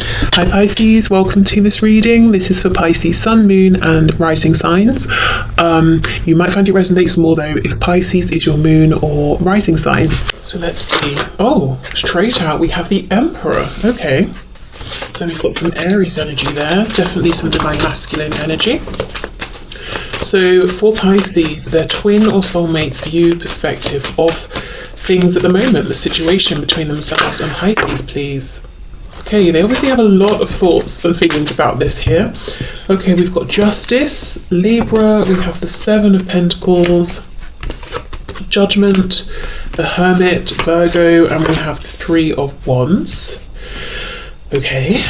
Hi Pisces, welcome to this reading. This is for Pisces Sun, Moon and Rising signs. You might find it resonates more though if Pisces is your moon or rising sign. So let's see. Oh, straight out we have the Emperor. Okay. So we've got some Aries energy there, definitely some divine masculine energy. So for Pisces, their twin or soulmate's view, perspective of things at the moment, the situation between themselves and Pisces, please. Okay, they obviously have a lot of thoughts and feelings about this here. Okay, we've got Justice, Libra, we have the Seven of Pentacles, Judgment, the Hermit, Virgo, and we have the Three of Wands. Okay.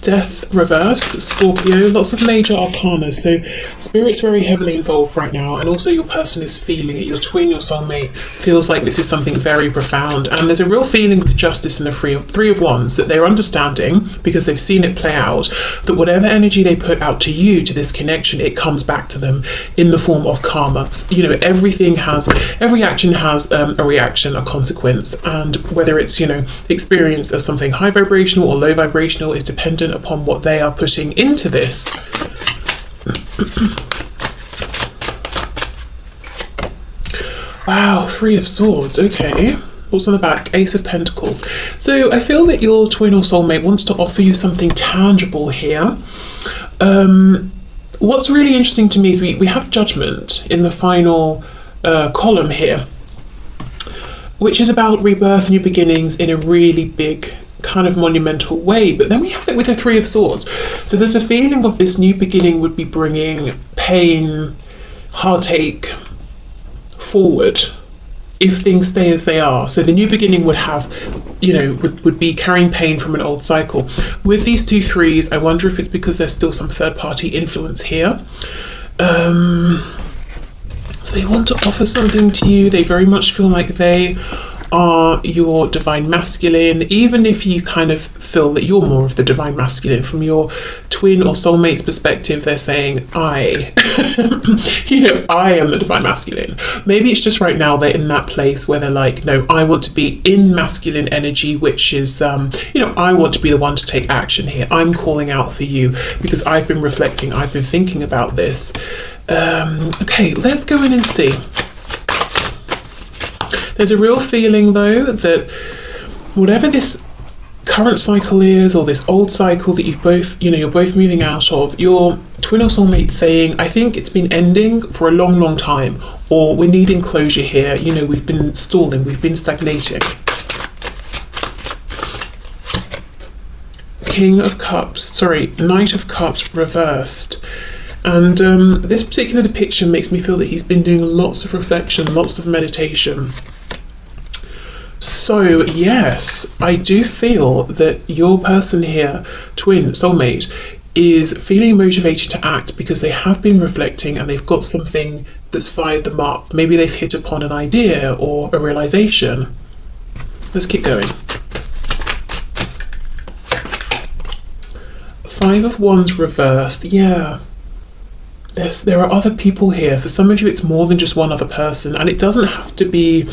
Death reversed, Scorpio, lots of major arcana, so Spirit's very heavily involved right now, and also your person is feeling it, your twin, your soulmate feels like this is something very profound, and there's a real feeling with Justice and the Three of Wands that they're understanding, because they've seen it play out, that whatever energy they put out to you, to this connection, it comes back to them in the form of karma. You know, every action has a reaction, a consequence, and whether it's, you know, experienced as something high vibrational or low vibrational is dependent upon what they are putting into this. Wow, Three of Swords, okay. What's on the back? Ace of Pentacles. So I feel that your twin or soulmate wants to offer you something tangible here. What's really interesting to me is we have Judgment in the final column here, which is about rebirth, new beginnings in a really big kind of monumental way, but then we have it with the Three of Swords. So there's a feeling of this new beginning would be bringing pain, heartache forward if things stay as they are. So the new beginning would have, you know, would be carrying pain from an old cycle. With these two threes, I wonder if it's because there's still some third party influence here. So they want to offer something to you. They very much feel like they are your divine masculine, even if you kind of feel that you're more of the divine masculine. From your twin or soulmate's perspective, they're saying, I am the divine masculine. Maybe it's just right now they're in that place where they're like, no, I want to be in masculine energy, which is, I want to be the one to take action here. I'm calling out for you because I've been reflecting, I've been thinking about this. Okay, let's go in and see. There's a real feeling though that whatever this current cycle is, or this old cycle that you're both moving out of, your twin or soulmate saying, I think it's been ending for a long, long time, or we're needing closure here. You know, we've been stalling, we've been stagnating. Knight of Cups reversed. And this particular depiction makes me feel that he's been doing lots of reflection, lots of meditation. So yes, I do feel that your person here, twin, soulmate, is feeling motivated to act because they have been reflecting and they've got something that's fired them up. Maybe they've hit upon an idea or a realization. Let's keep going. Five of Wands reversed, yeah. There are other people here. For some of you, it's more than just one other person, and it doesn't have to be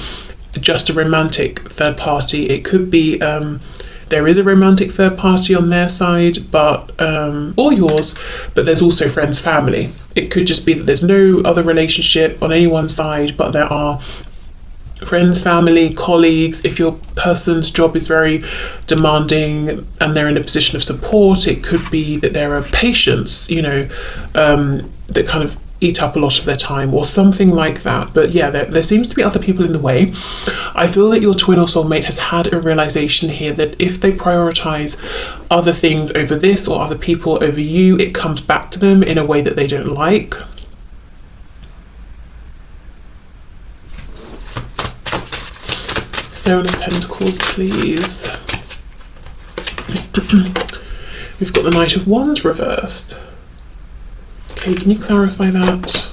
just a romantic third party. It could be there is a romantic third party on their side, but or yours, but there's also friends, family. It could just be that there's no other relationship on anyone's side, but there are friends, family, colleagues. If your person's job is very demanding and they're in a position of support, it could be that there are patients, that kind of eat up a lot of their time or something like that. But yeah, there seems to be other people in the way. I feel that your twin or soulmate has had a realization here that if they prioritize other things over this or other people over you, it comes back to them in a way that they don't like. Seven of Pentacles, please. We've got the Knight of Wands reversed. Okay, can you clarify that?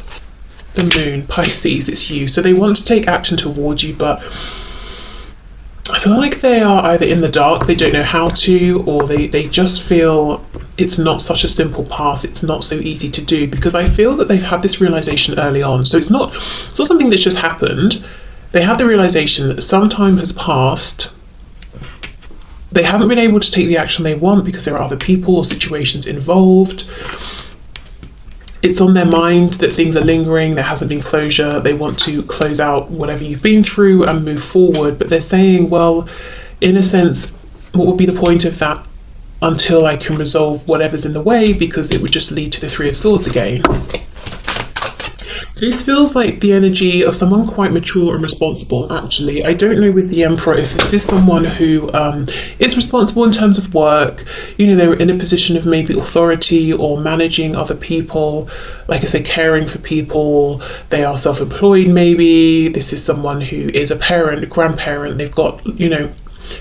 The Moon, Pisces, it's you. So they want to take action towards you, but I feel like they are either in the dark, they don't know how to, or they just feel it's not such a simple path, it's not so easy to do, because I feel that they've had this realization early on. So it's not something that's just happened. they have the realization that some time has passed. They haven't been able to take the action they want because there are other people or situations involved. It's on their mind that things are lingering, there hasn't been closure, they want to close out whatever you've been through and move forward, but they're saying, well, in a sense, what would be the point of that until I can resolve whatever's in the way, because it would just lead to the Three of Swords again. This feels like the energy of someone quite mature and responsible, actually. I don't know with the Emperor if this is someone who is responsible in terms of work. You know, they're in a position of maybe authority or managing other people. Like I said, caring for people. They are self-employed, maybe. This is someone who is a parent, a grandparent. They've got, you know,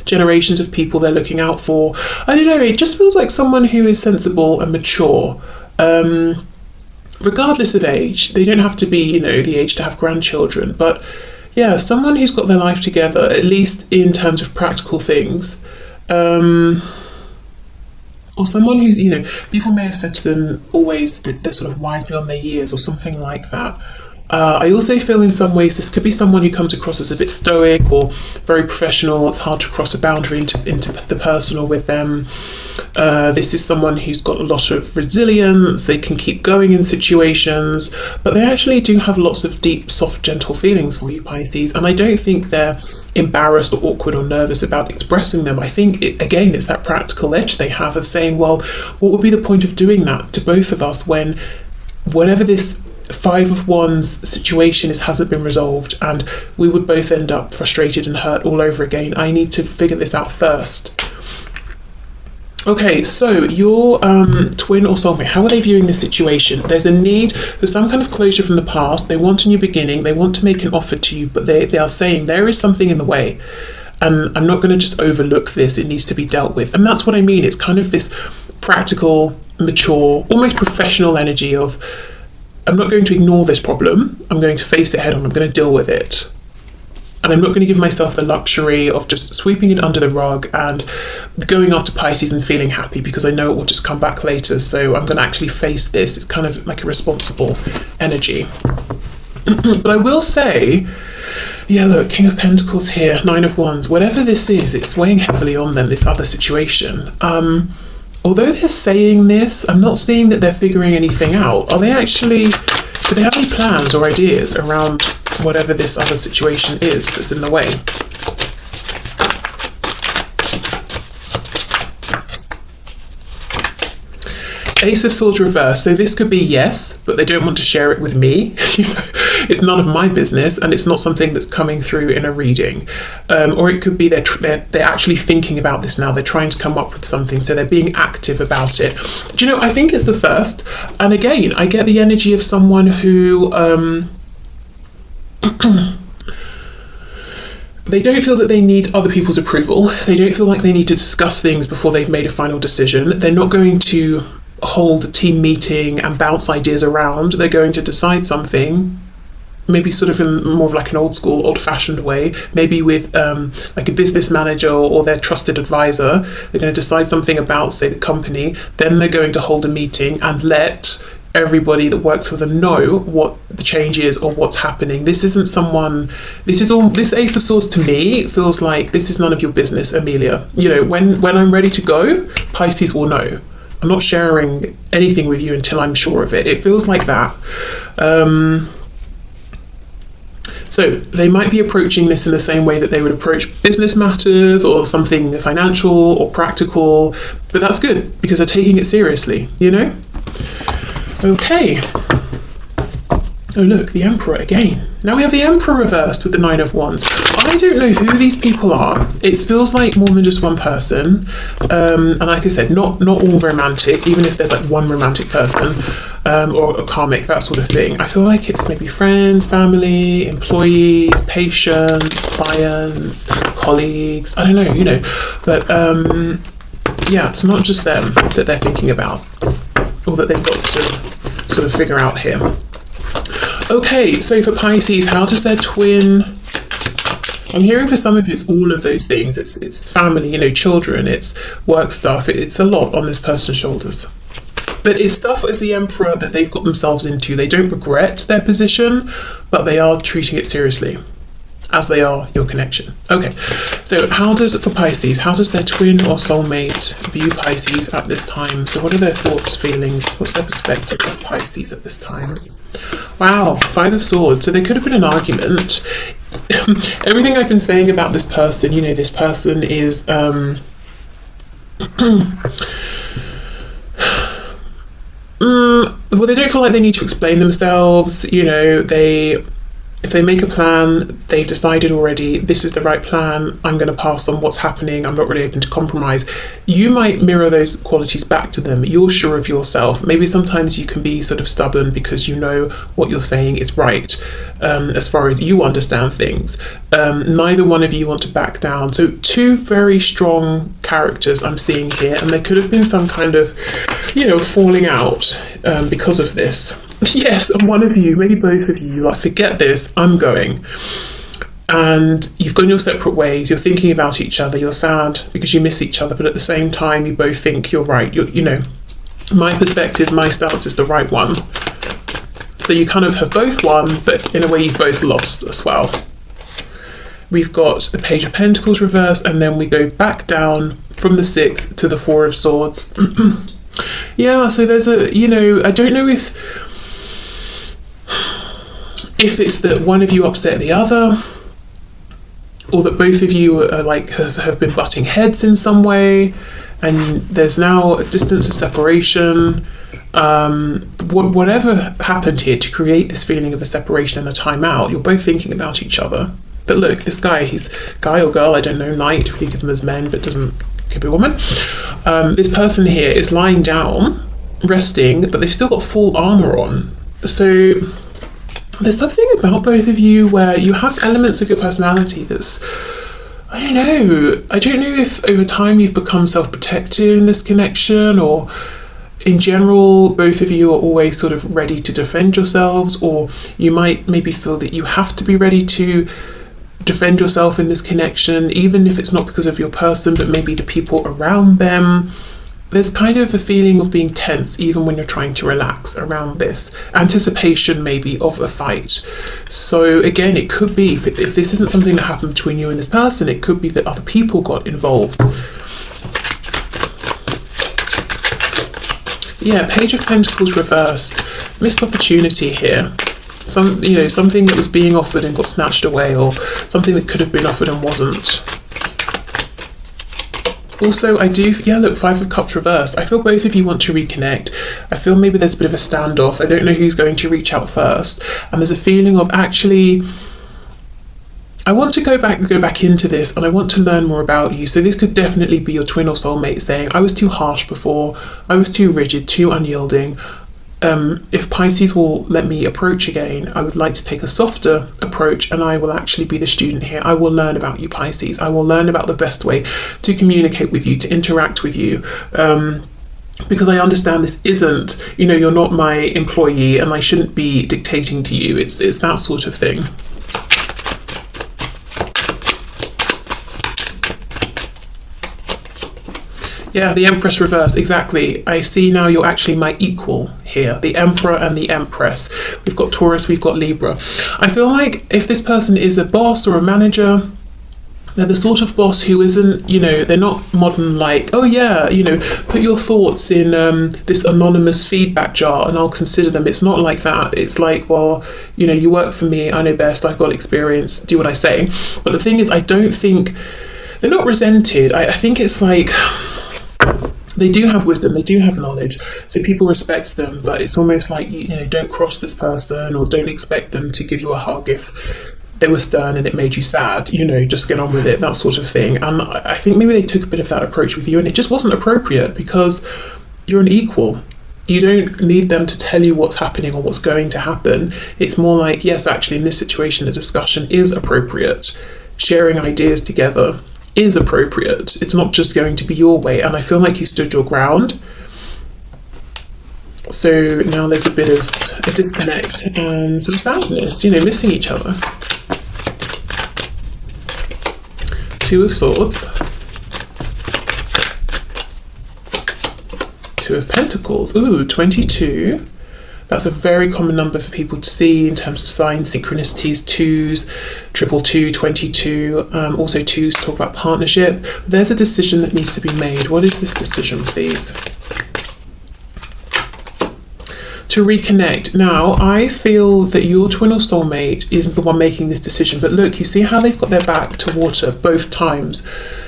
generations of people they're looking out for. I don't know, it just feels like someone who is sensible and mature. Regardless of age, they don't have to be, you know, the age to have grandchildren, but yeah, someone who's got their life together, at least in terms of practical things, or someone who's, you know, people may have said to them always that they're sort of wise beyond their years or something like that. I also feel in some ways this could be someone who comes across as a bit stoic or very professional. It's hard to cross a boundary into the personal with them. This is someone who's got a lot of resilience. They can keep going in situations, but they actually do have lots of deep, soft, gentle feelings for you, Pisces. And I don't think they're embarrassed or awkward or nervous about expressing them. I think, it's that practical edge they have of saying, well, what would be the point of doing that to both of us when whatever this Five of Wands situation hasn't been resolved and we would both end up frustrated and hurt all over again. I need to figure this out first. Okay, so your twin or soulmate, how are they viewing this situation? There's a need for some kind of closure from the past. They want a new beginning. They want to make an offer to you, but they are saying there is something in the way. And I'm not going to just overlook this. It needs to be dealt with. And that's what I mean. It's kind of this practical, mature, almost professional energy of, I'm not going to ignore this problem. I'm going to face it head on. I'm going to deal with it. And I'm not going to give myself the luxury of just sweeping it under the rug and going after Pisces and feeling happy because I know it will just come back later. So I'm going to actually face this. It's kind of like a responsible energy. But I will say, yeah, look, King of Pentacles here, Nine of Wands. Whatever this is, it's weighing heavily on them, this other situation. Although they're saying this, I'm not seeing that they're figuring anything out. Do they have any plans or ideas around whatever this other situation is that's in the way? Ace of Swords reversed. So this could be yes, but they don't want to share it with me. It's none of my business, and it's not something that's coming through in a reading. Or it could be they're actually thinking about this now. They're trying to come up with something, so they're being active about it. Do you know, I think it's the first. And again, I get the energy of someone who they don't feel that they need other people's approval. They don't feel like they need to discuss things before they've made a final decision. They're not going to hold a team meeting and bounce ideas around. They're going to decide something, maybe sort of in more of like an old-fashioned way, maybe with like a business manager or their trusted advisor. They're going to decide something about, say, the company. Then they're going to hold a meeting and let everybody that works for them know what the change is or what's happening. This isn't someone, this Ace of Swords to me feels like this is none of your business, Amelia. You know, when I'm ready to go, Pisces will know. I'm not sharing anything with you until I'm sure of it. It feels like that. So they might be approaching this in the same way that they would approach business matters or something financial or practical, but that's good because they're taking it seriously, you know? Okay. Oh look, the Emperor again. Now we have the Emperor reversed with the Nine of Wands. I don't know who these people are. It feels like more than just one person. And like I said, not all romantic, even if there's like one romantic person or a karmic, that sort of thing. I feel like it's maybe friends, family, employees, patients, clients, colleagues. I don't know, you know. But yeah, it's not just them that they're thinking about or that they've got to sort of figure out here. Okay, so for Pisces, how does their twin... I'm hearing for some of it's all of those things. It's family, you know, children, it's work stuff. It's a lot on this person's shoulders. But it's stuff as the Emperor that they've got themselves into. They don't regret their position, but they are treating it seriously. as they are your connection. Okay, so for Pisces, how does their twin or soulmate view Pisces at this time? So what are their thoughts, feelings? What's their perspective of Pisces at this time? Wow, 5 of Swords. So there could have been an argument. Everything I've been saying about this person, this person is well, they don't feel like they need to explain themselves. If they make a plan, they've decided already, this is the right plan, I'm going to pass on what's happening, I'm not really open to compromise. You might mirror those qualities back to them. You're sure of yourself. Maybe sometimes you can be sort of stubborn because you know what you're saying is right, as far as you understand things. Neither one of you want to back down. So 2 very strong characters I'm seeing here, and there could have been some kind of, falling out because of this. Yes, and one of you, maybe both of you, like, forget this, I'm going. And you've gone your separate ways, you're thinking about each other, you're sad because you miss each other, but at the same time, you both think you're right. My perspective, my stance is the right one. So you kind of have both won, but in a way you've both lost as well. We've got the Page of Pentacles reversed, and then we go back down from the 6 to the 4 of Swords. Yeah, so there's I don't know if it's that one of you upset the other, or that both of you are have been butting heads in some way, and there's now a distance of separation. Whatever happened here to create this feeling of a separation and a time out, you're both thinking about each other. But look, this guy, he's guy or girl, I don't know, knight, we think of them as men, but could be a woman. This person here is lying down, resting, but they've still got full armor on. So there's something about both of you where you have elements of your personality that's, I don't know if over time you've become self-protected in this connection, or in general both of you are always sort of ready to defend yourselves, or you might maybe feel that you have to be ready to defend yourself in this connection, even if it's not because of your person, but maybe the people around them. There's kind of a feeling of being tense even when you're trying to relax around this anticipation maybe of a fight. So again, it could be, if this isn't something that happened between you and this person, it could be that other people got involved. Yeah, Page of Pentacles reversed. Missed opportunity here. Something that was being offered and got snatched away, or something that could have been offered and wasn't. Also, look, 5 of Cups reversed. I feel both of you want to reconnect. I feel maybe there's a bit of a standoff. I don't know who's going to reach out first. And there's a feeling of, actually, I want to go back into this, and I want to learn more about you. So this could definitely be your twin or soulmate saying, I was too harsh before, I was too rigid, too unyielding. If Pisces will let me approach again, I would like to take a softer approach, and I will actually be the student here. I will learn about you, Pisces. I will learn about the best way to communicate with you, to interact with you. Because I understand this isn't, you're not my employee, and I shouldn't be dictating to you. It's that sort of thing. Yeah, the Empress reverse, exactly. I see now you're actually my equal here, the Emperor and the Empress. We've got Taurus, we've got Libra. I feel like if this person is a boss or a manager, they're the sort of boss who isn't, they're not modern, like, oh yeah, put your thoughts in this anonymous feedback jar and I'll consider them. It's not like that. It's like, well, you work for me, I know best, I've got experience, do what I say. But the thing is, I don't think, they're not resented. I think it's like, they do have wisdom, they do have knowledge, so people respect them, but it's almost like, don't cross this person, or don't expect them to give you a hug if they were stern and it made you sad, just get on with it, that sort of thing. And I think maybe they took a bit of that approach with you, and it just wasn't appropriate, because you're an equal. You don't need them to tell you what's happening or what's going to happen. It's more like, yes, actually in this situation, a discussion is appropriate. Sharing ideas together is appropriate. It's not just going to be your way, and I feel like you stood your ground. So now there's a bit of a disconnect and some sadness, missing each other. 2 of Swords, 2 of Pentacles. Ooh, 22. That's a very common number for people to see in terms of signs, synchronicities, 2s, 222, 22, also 2s talk about partnership. There's a decision that needs to be made. What is this decision, please? To reconnect. Now, I feel that your twin or soulmate is the one making this decision, but look, you see how they've got their back to water both times.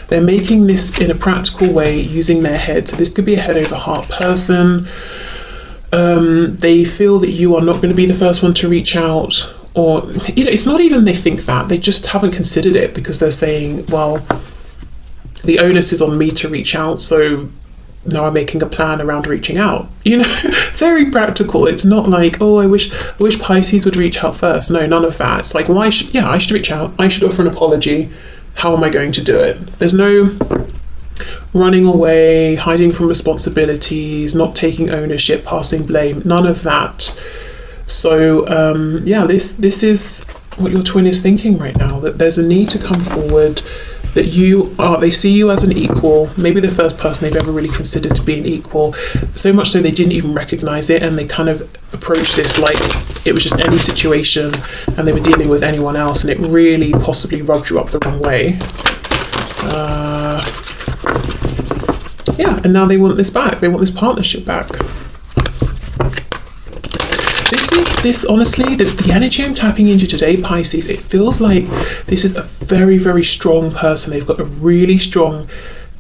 They're making this in a practical way using their head. So this could be a head over heart person. They feel that you are not going to be the first one to reach out, or, you know, it's not even they think that, they just haven't considered it because they're saying, well, the onus is on me to reach out, so now I'm making a plan around reaching out. You know, very practical. It's not like, oh, I wish Pisces would reach out first. No, none of that. It's like, well, I should reach out. I should offer an apology. How am I going to do it? There's no running away, hiding from responsibilities, not taking ownership, passing blame. None of that. So yeah, this is what your twin is thinking right now. That there's a need to come forward. That they see you as an equal, maybe the first person they've ever really considered to be an equal, so much so they didn't even recognize it, and they kind of approached this like it was just any situation and they were dealing with anyone else, and it really possibly rubbed you up the wrong way. Yeah, and now they want this back, they want this partnership back. This honestly, the energy I'm tapping into today, Pisces, it feels like this is a very, very strong person. They've got a really strong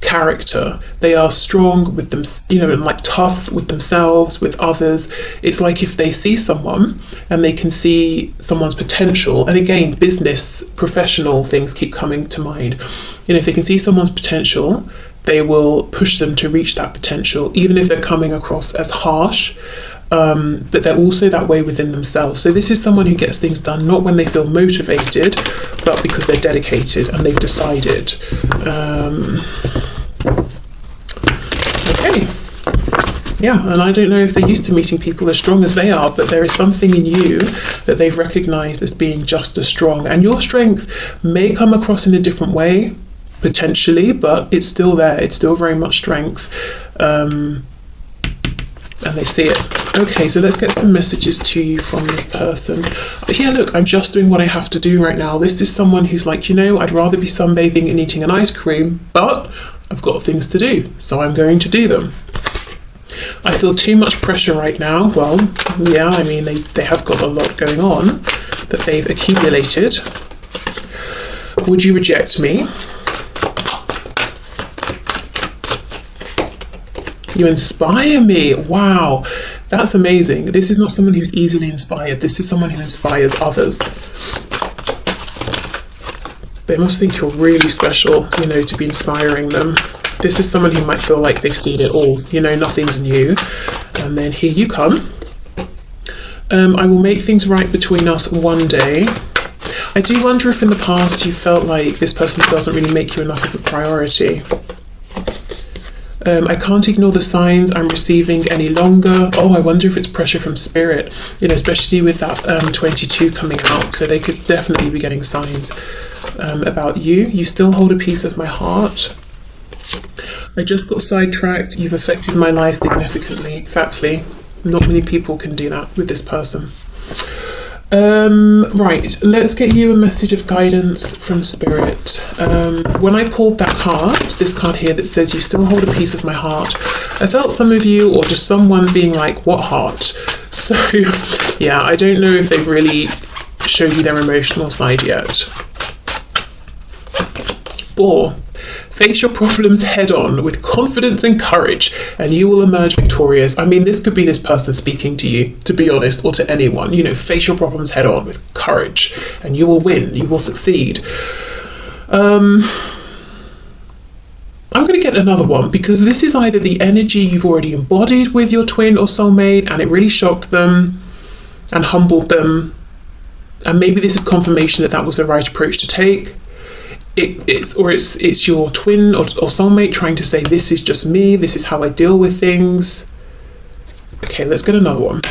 character. They are strong with them, you know, and like tough with themselves, with others. It's like if they see someone and they can see someone's potential, and again, business, professional things keep coming to mind. You know, if they can see someone's potential, they will push them to reach that potential, even if they're coming across as harsh. But they're also that way within themselves. So this is someone who gets things done not when they feel motivated, but because they're dedicated and they've decided. Okay. Yeah, and I don't know if they're used to meeting people as strong as they are, but there is something in you that they've recognized as being just as strong. And your strength may come across in a different way, potentially, but it's still there. It's still very much strength. And they see it. Okay, so let's get some messages to you from this person. Yeah, look, I'm just doing what I have to do right now. This is someone who's like, you know, I'd rather be sunbathing and eating an ice cream, but I've got things to do, so I'm going to do them. I feel too much pressure right now. Well, yeah, I mean, they have got a lot going on that they've accumulated. Would you reject me? You inspire me. Wow, that's amazing. This is not someone who's easily inspired. This is someone who inspires others. They must think you're really special, you know, to be inspiring them. This is someone who might feel like they've seen it all, you know, nothing's new. And then here you come. I will make things right between us one day. I do wonder if in the past you felt like this person doesn't really make you enough of a priority. I can't ignore the signs I'm receiving any longer. Oh, I wonder if it's pressure from spirit, you know, especially with that 22 coming out. So they could definitely be getting signs about you. You still hold a piece of my heart. I just got sidetracked. You've affected my life significantly. Exactly. Not many people can do that with this person. Right, let's get you a message of guidance from spirit. When I pulled that card, this card here that says you still hold a piece of my heart, I felt some of you or just someone being like, what heart? So yeah, I don't know if they've really showed you their emotional side yet. 4. Face your problems head on with confidence and courage, and you will emerge victorious. I mean, this could be this person speaking to you, to be honest, or to anyone. You know, face your problems head on with courage, and you will win. You will succeed. I'm going to get another one, because this is either the energy you've already embodied with your twin or soulmate, and it really shocked them and humbled them. And maybe this is confirmation that that was the right approach to take. It's your twin or soulmate trying to say, this is just me, this is how I deal with things. Okay, let's get another one.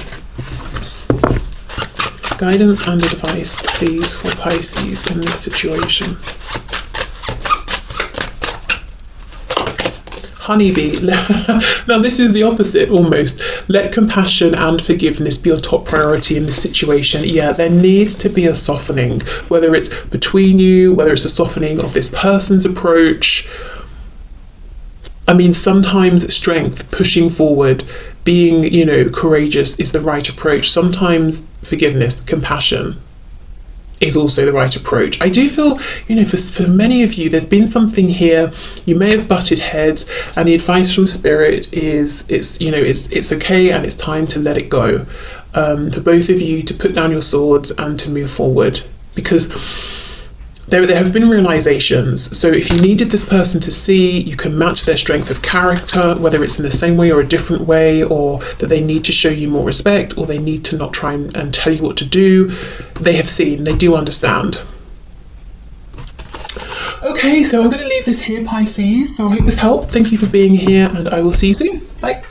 Guidance and advice, please, for Pisces in this situation. honeybee. Now this is the opposite almost. Let compassion and forgiveness be your top priority in this situation. Yeah, there needs to be a softening, whether it's between you, whether it's a softening of this person's approach. I mean, sometimes strength, pushing forward, being, you know, courageous is the right approach. Sometimes forgiveness, compassion is also the right approach. I do feel, you know, for many of you, there's been something here. You may have butted heads, and the advice from Spirit is, it's okay, and it's time to let it go. For both of you to put down your swords and to move forward, because there have been realizations. So if you needed this person to see you can match their strength of character, whether it's in the same way or a different way, or that they need to show you more respect, or they need to not try and tell you what to do, they have seen, they do understand. Okay, so I'm going to leave this here, Pisces. So I hope this helped. Thank you for being here, and I will see you soon. Bye.